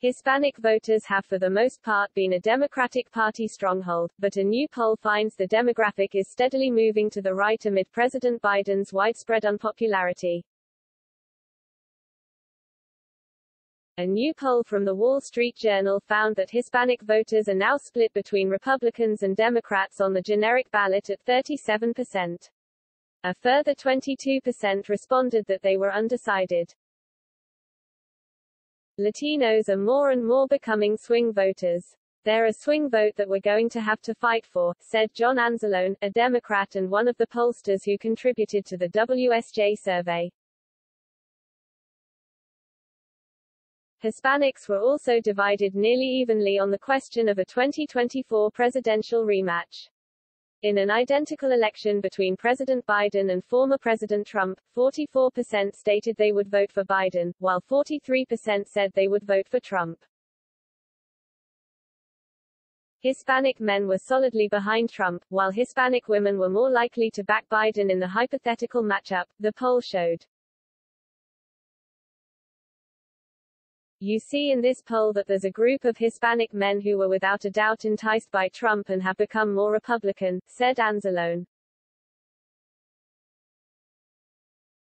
Hispanic voters have for the most part been a Democratic Party stronghold, but a new poll finds the demographic is steadily moving to the right amid President Biden's widespread unpopularity. A new poll from the Wall Street Journal found that Hispanic voters are now split between Republicans and Democrats on the generic ballot at 37%. A further 22% responded that they were undecided. Latinos are more and more becoming swing voters. They're a swing vote that we're going to have to fight for, said John Anzalone, a Democrat and one of the pollsters who contributed to the WSJ survey. Hispanics were also divided nearly evenly on the question of a 2024 presidential rematch. In an identical election between President Biden and former President Trump, 44% stated they would vote for Biden, while 43% said they would vote for Trump. Hispanic men were solidly behind Trump, while Hispanic women were more likely to back Biden in the hypothetical matchup, the poll showed. You see in this poll that there's a group of Hispanic men who were without a doubt enticed by Trump and have become more Republican, said Anzalone.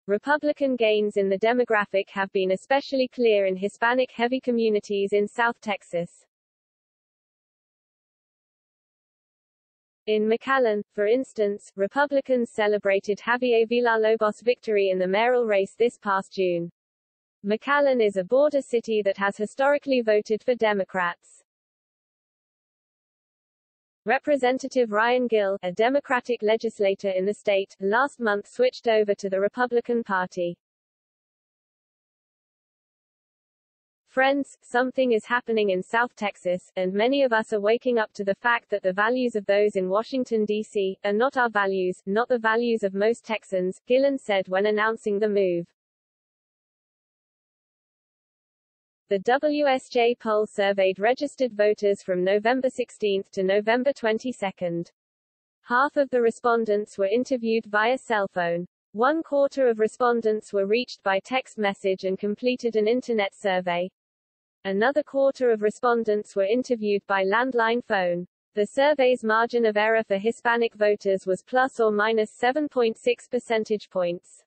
Republican gains in the demographic have been especially clear in Hispanic-heavy communities in South Texas. In McAllen, for instance, Republicans celebrated Javier Villalobos' victory in the mayoral race this past June. McAllen is a border city that has historically voted for Democrats. Representative Ryan Gill, a Democratic legislator in the state, last month switched over to the Republican Party. Friends, something is happening in South Texas, and many of us are waking up to the fact that the values of those in Washington, D.C., are not our values, not the values of most Texans, Gillen said when announcing the move. The WSJ poll surveyed registered voters from November 16 to November 22. Half of the respondents were interviewed via cell phone. 1/4 of respondents were reached by text message and completed an internet survey. Another 1/4 of respondents were interviewed by landline phone. The survey's margin of error for Hispanic voters was plus or minus 7.6 percentage points.